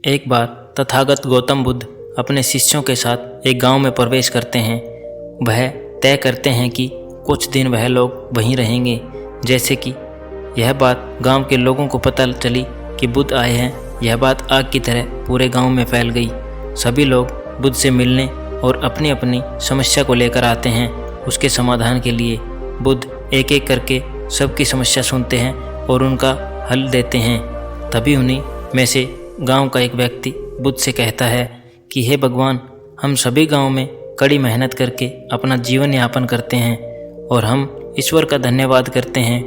एक बार तथागत गौतम बुद्ध अपने शिष्यों के साथ एक गांव में प्रवेश करते हैं। वह तय करते हैं कि कुछ दिन वह लोग वहीं रहेंगे। जैसे कि यह बात गांव के लोगों को पता चली कि बुद्ध आए हैं, यह बात आग की तरह पूरे गांव में फैल गई। सभी लोग बुद्ध से मिलने और अपनी अपनी समस्या को लेकर आते हैं। उसके समाधान के लिए बुद्ध एक एक करके सबकी समस्या सुनते हैं और उनका हल देते हैं। तभी उन्हीं में से गांव का एक व्यक्ति बुद्ध से कहता है कि हे भगवान, हम सभी गांव में कड़ी मेहनत करके अपना जीवन यापन करते हैं और हम ईश्वर का धन्यवाद करते हैं।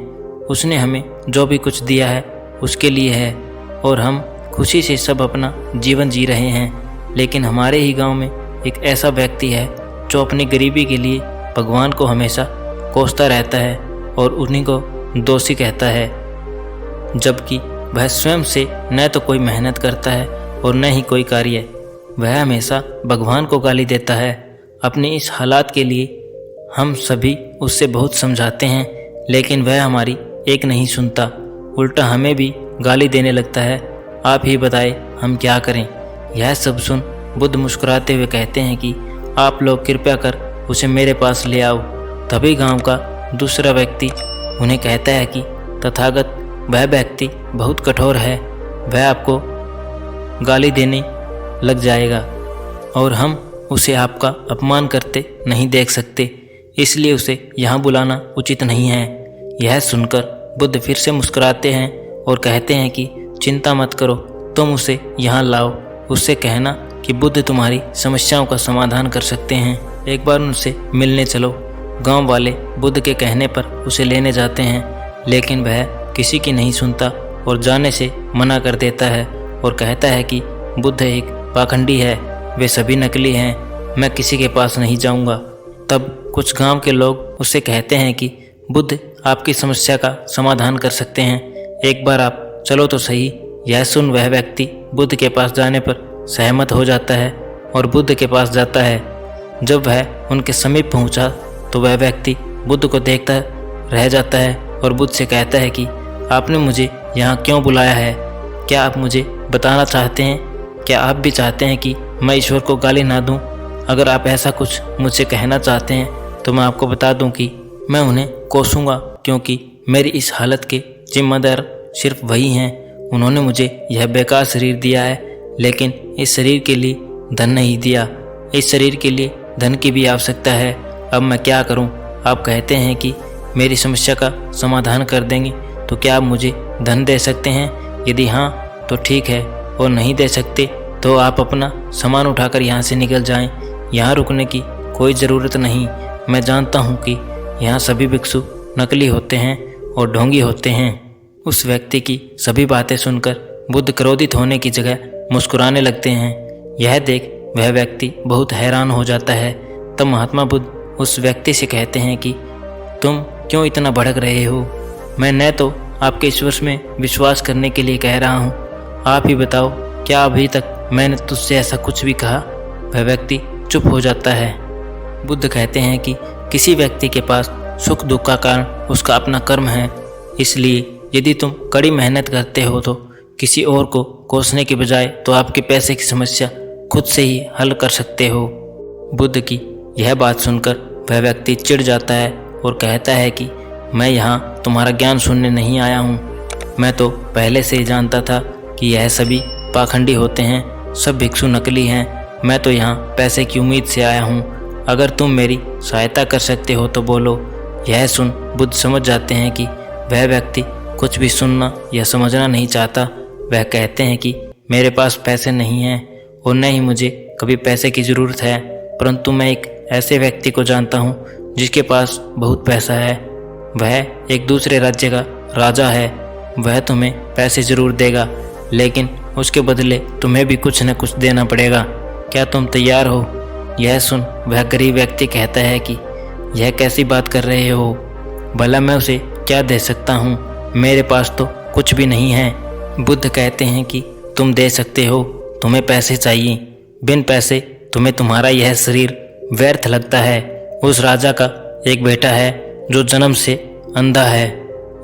उसने हमें जो भी कुछ दिया है उसके लिए है और हम खुशी से सब अपना जीवन जी रहे हैं। लेकिन हमारे ही गांव में एक ऐसा व्यक्ति है जो अपनी गरीबी के लिए भगवान को हमेशा कोसता रहता है और उन्हीं को दोषी कहता है, जबकि वह स्वयं से न तो कोई मेहनत करता है और न ही कोई कार्य। वह हमेशा भगवान को गाली देता है। अपने इस हालात के लिए हम सभी उससे बहुत समझाते हैं, लेकिन वह हमारी एक नहीं सुनता, उल्टा हमें भी गाली देने लगता है। आप ही बताएं हम क्या करें। यह सब सुन बुद्ध मुस्कुराते हुए कहते हैं कि आप लोग कृपया कर उसे मेरे पास ले आओ। तभी गांव का दूसरा व्यक्ति उन्हें कहता है कि तथागत, वह व्यक्ति बहुत कठोर है, वह आपको गाली देने लग जाएगा और हम उसे आपका अपमान करते नहीं देख सकते, इसलिए उसे यहाँ बुलाना उचित नहीं है। यह सुनकर बुद्ध फिर से मुस्कुराते हैं और कहते हैं कि चिंता मत करो, तुम उसे यहाँ लाओ। उससे कहना कि बुद्ध तुम्हारी समस्याओं का समाधान कर सकते हैं, एक बार उनसे मिलने चलो। गांव वाले बुद्ध के कहने पर उसे लेने जाते हैं, लेकिन वह किसी की नहीं सुनता और जाने से मना कर देता है और कहता है कि बुद्ध एक पाखंडी है, वे सभी नकली हैं, मैं किसी के पास नहीं जाऊंगा। तब कुछ गांव के लोग उससे कहते हैं कि बुद्ध आपकी समस्या का समाधान कर सकते हैं, एक बार आप चलो तो सही। यह सुन वह व्यक्ति बुद्ध के पास जाने पर सहमत हो जाता है और बुद्ध के पास जाता है। जब वह उनके समीप पहुंचा तो वह व्यक्ति बुद्ध को देखता रह जाता है और बुद्ध से कहता है कि आपने मुझे यहाँ क्यों बुलाया है? क्या आप मुझे बताना चाहते हैं? क्या आप भी चाहते हैं कि मैं ईश्वर को गाली ना दूं? अगर आप ऐसा कुछ मुझसे कहना चाहते हैं तो मैं आपको बता दूं कि मैं उन्हें कोसूंगा, क्योंकि मेरी इस हालत के जिम्मेदार सिर्फ वही हैं। उन्होंने मुझे यह बेकार शरीर दिया है, लेकिन इस शरीर के लिए धन नहीं दिया। इस शरीर के लिए धन की भी आवश्यकता है। अब मैं क्या करूं? आप कहते हैं कि मेरी समस्या का समाधान कर देंगे, तो क्या आप मुझे धन दे सकते हैं? यदि हाँ तो ठीक है, और नहीं दे सकते तो आप अपना सामान उठाकर यहाँ से निकल जाएं। यहाँ रुकने की कोई ज़रूरत नहीं। मैं जानता हूँ कि यहाँ सभी भिक्षु नकली होते हैं और ढोंगी होते हैं। उस व्यक्ति की सभी बातें सुनकर बुद्ध क्रोधित होने की जगह मुस्कुराने लगते हैं। यह देख वह व्यक्ति बहुत हैरान हो जाता है। तब महात्मा बुद्ध उस व्यक्ति से कहते हैं कि तुम क्यों इतना भड़क रहे हो? मैं न तो आपके ईश्वर में विश्वास करने के लिए कह रहा हूँ, आप ही बताओ, क्या अभी तक मैंने तुझसे ऐसा कुछ भी कहा? वह व्यक्ति चुप हो जाता है। बुद्ध कहते हैं कि किसी व्यक्ति के पास सुख दुख का कारण उसका अपना कर्म है, इसलिए यदि तुम कड़ी मेहनत करते हो तो किसी और को कोसने के बजाय तो आपके पैसे की समस्या खुद से ही हल कर सकते हो। बुद्ध की यह बात सुनकर वह व्यक्ति चिढ़ जाता है और कहता है कि मैं यहाँ तुम्हारा ज्ञान सुनने नहीं आया हूँ। मैं तो पहले से ही जानता था कि यह सभी पाखंडी होते हैं, सब भिक्षु नकली हैं। मैं तो यहाँ पैसे की उम्मीद से आया हूँ। अगर तुम मेरी सहायता कर सकते हो तो बोलो। यह सुन बुद्ध समझ जाते हैं कि वह व्यक्ति कुछ भी सुनना या समझना नहीं चाहता। वह कहते हैं कि मेरे पास पैसे नहीं हैं और न ही मुझे कभी पैसे की ज़रूरत है, परंतु मैं एक ऐसे व्यक्ति को जानता हूँ जिसके पास बहुत पैसा है। वह एक दूसरे राज्य का राजा है। वह तुम्हें पैसे ज़रूर देगा, लेकिन उसके बदले तुम्हें भी कुछ न कुछ देना पड़ेगा। क्या तुम तैयार हो? यह सुन वह गरीब व्यक्ति कहता है कि यह कैसी बात कर रहे हो? भला मैं उसे क्या दे सकता हूँ? मेरे पास तो कुछ भी नहीं है। बुद्ध कहते हैं कि तुम दे सकते हो, तुम्हें पैसे चाहिए। बिन पैसे तुम्हें तुम्हारा यह शरीर व्यर्थ लगता है। उस राजा का एक बेटा है जो जन्म से अंधा है।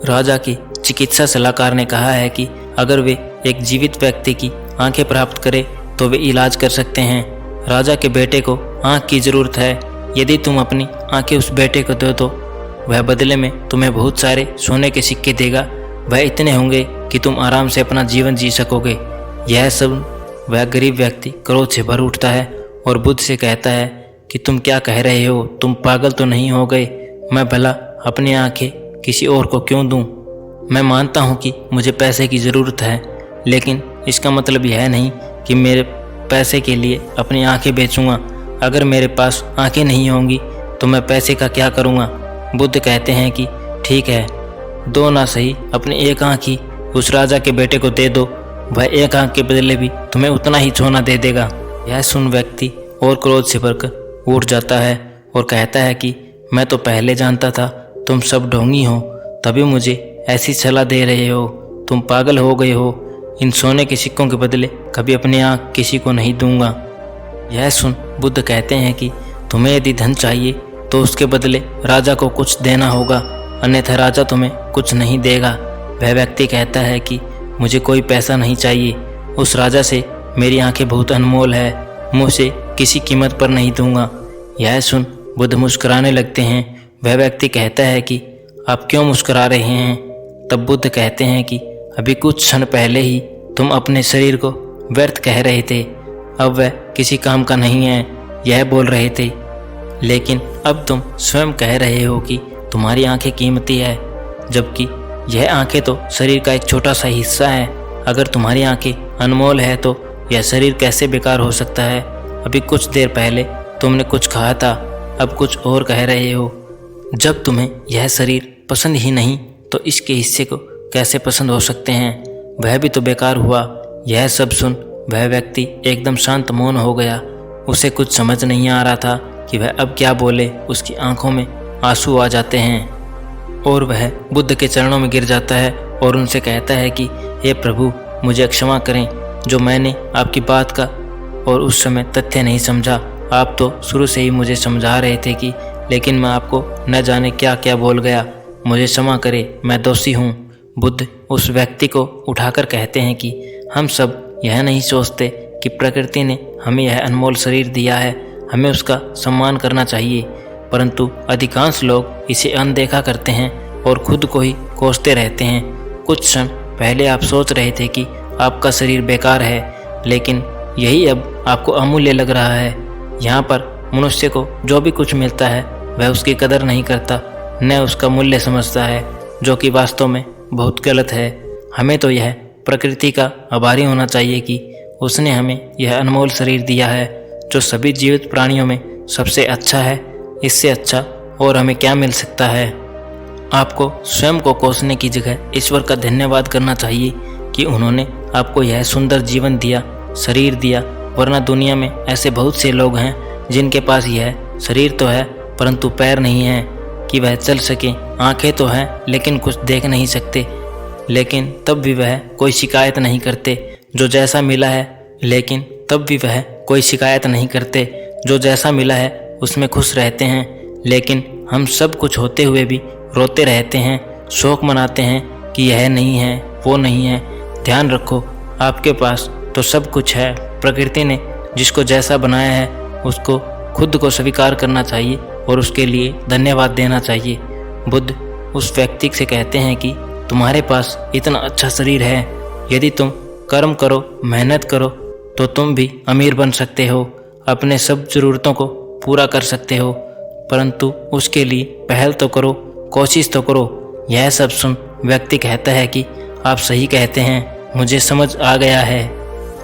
राजा की चिकित्सा सलाहकार ने कहा है कि अगर वे एक जीवित व्यक्ति की आंखें प्राप्त करे तो वे इलाज कर सकते हैं। राजा के बेटे को आंख की ज़रूरत है। यदि तुम अपनी आंखें उस बेटे को दो तो वह बदले में तुम्हें बहुत सारे सोने के सिक्के देगा। वह इतने होंगे कि तुम आराम से अपना जीवन जी सकोगे। यह सब वह गरीब व्यक्ति क्रोध से भर उठता है और बुद्ध से कहता है कि तुम क्या कह रहे हो, तुम पागल तो नहीं हो गए? मैं भला अपनी आंखें किसी और को क्यों दूं? मैं मानता हूं कि मुझे पैसे की ज़रूरत है, लेकिन इसका मतलब यह नहीं कि मेरे पैसे के लिए अपनी आंखें बेचूंगा। अगर मेरे पास आंखें नहीं होंगी तो मैं पैसे का क्या करूंगा? बुद्ध कहते हैं कि ठीक है, दो ना सही अपनी एक आंख ही उस राजा के बेटे को दे दो। वह एक आंख के बदले भी तुम्हें उतना ही सोना दे देगा। यह सुन व्यक्ति और क्रोध से भरकर उठ जाता है और कहता है कि मैं तो पहले जानता था तुम सब ढोंगी हो, तभी मुझे ऐसी सलाह दे रहे हो। तुम पागल हो गए हो। इन सोने के सिक्कों के बदले कभी अपनी आँख किसी को नहीं दूंगा। यह सुन बुद्ध कहते हैं कि तुम्हें यदि धन चाहिए तो उसके बदले राजा को कुछ देना होगा, अन्यथा राजा तुम्हें कुछ नहीं देगा। वह व्यक्ति कहता है कि मुझे कोई पैसा नहीं चाहिए, उस राजा से मेरी आंखें बहुत अनमोल है, मैं उसे किसी कीमत पर नहीं दूंगा। यह सुन बुद्ध मुस्कुराने लगते हैं। वह व्यक्ति कहता है कि आप क्यों मुस्कुरा रहे हैं? तब बुद्ध कहते हैं कि अभी कुछ क्षण पहले ही तुम अपने शरीर को व्यर्थ कह रहे थे, अब वह किसी काम का नहीं है, यह बोल रहे थे। लेकिन अब तुम स्वयं कह रहे हो कि तुम्हारी आंखें कीमती है, जबकि यह आंखें तो शरीर का एक छोटा सा हिस्सा है। अगर तुम्हारी आंखें अनमोल है तो यह शरीर कैसे बेकार हो सकता है? अभी कुछ देर पहले तुमने कुछ कहा था, अब कुछ और कह रहे हो। जब तुम्हें यह शरीर पसंद ही नहीं तो इसके हिस्से को कैसे पसंद हो सकते हैं? वह भी तो बेकार हुआ। यह सब सुन वह व्यक्ति एकदम शांत मौन हो गया। उसे कुछ समझ नहीं आ रहा था कि वह अब क्या बोले। उसकी आंखों में आंसू आ जाते हैं और वह बुद्ध के चरणों में गिर जाता है और उनसे कहता है कि हे प्रभु, मुझे क्षमा करें जो मैंने आपकी बात का और उस समय तथ्य नहीं समझा। आप तो शुरू से ही मुझे समझा रहे थे कि, लेकिन मैं आपको न जाने क्या क्या बोल गया। मुझे क्षमा करें, मैं दोषी हूँ। बुद्ध उस व्यक्ति को उठाकर कहते हैं कि हम सब यह नहीं सोचते कि प्रकृति ने हमें यह अनमोल शरीर दिया है, हमें उसका सम्मान करना चाहिए, परंतु अधिकांश लोग इसे अनदेखा करते हैं और खुद को ही कोसते रहते हैं। कुछ क्षण पहले आप सोच रहे थे कि आपका शरीर बेकार है, लेकिन यही अब आपको अमूल्य लग रहा है। यहाँ पर मनुष्य को जो भी कुछ मिलता है वह उसकी कदर नहीं करता, न उसका मूल्य समझता है, जो कि वास्तव में बहुत गलत है। हमें तो यह प्रकृति का आभारी होना चाहिए कि उसने हमें यह अनमोल शरीर दिया है, जो सभी जीवित प्राणियों में सबसे अच्छा है। इससे अच्छा और हमें क्या मिल सकता है? आपको स्वयं को कोसने की जगह ईश्वर का धन्यवाद करना चाहिए कि उन्होंने आपको यह सुंदर जीवन दिया, शरीर दिया। वरना दुनिया में ऐसे बहुत से लोग हैं जिनके पास यह शरीर तो है परंतु पैर नहीं है कि वह चल सके, आंखें तो हैं लेकिन कुछ देख नहीं सकते, लेकिन तब भी वह कोई शिकायत नहीं करते जो जैसा मिला है। लेकिन तब भी वह कोई शिकायत नहीं करते, जो जैसा मिला है उसमें खुश रहते हैं। लेकिन हम सब कुछ होते हुए भी रोते रहते हैं, शोक मनाते हैं कि यह नहीं है, वो नहीं है। ध्यान रखो, आपके पास तो सब कुछ है। प्रकृति ने जिसको जैसा बनाया है उसको खुद को स्वीकार करना चाहिए और उसके लिए धन्यवाद देना चाहिए। बुद्ध उस व्यक्ति से कहते हैं कि तुम्हारे पास इतना अच्छा शरीर है, यदि तुम कर्म करो, मेहनत करो तो तुम भी अमीर बन सकते हो, अपने सब ज़रूरतों को पूरा कर सकते हो, परंतु उसके लिए पहल तो करो, कोशिश तो करो। यह सब सुन व्यक्ति कहता है कि आप सही कहते हैं, मुझे समझ आ गया है।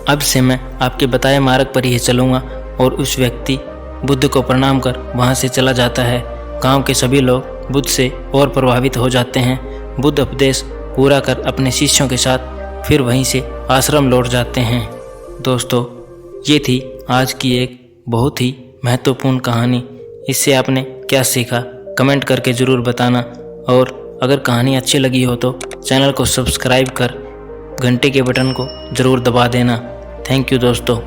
अब से मैं आपके बताए मार्ग पर ही चलूँगा। और उस व्यक्ति बुद्ध को प्रणाम कर वहाँ से चला जाता है। गांव के सभी लोग बुद्ध से और प्रभावित हो जाते हैं। बुद्ध उपदेश पूरा कर अपने शिष्यों के साथ फिर वहीं से आश्रम लौट जाते हैं। दोस्तों, ये थी आज की एक बहुत ही महत्वपूर्ण कहानी। इससे आपने क्या सीखा कमेंट करके ज़रूर बताना, और अगर कहानी अच्छी लगी हो तो चैनल को सब्सक्राइब कर घंटे के बटन को ज़रूर दबा देना। थैंक यू दोस्तों।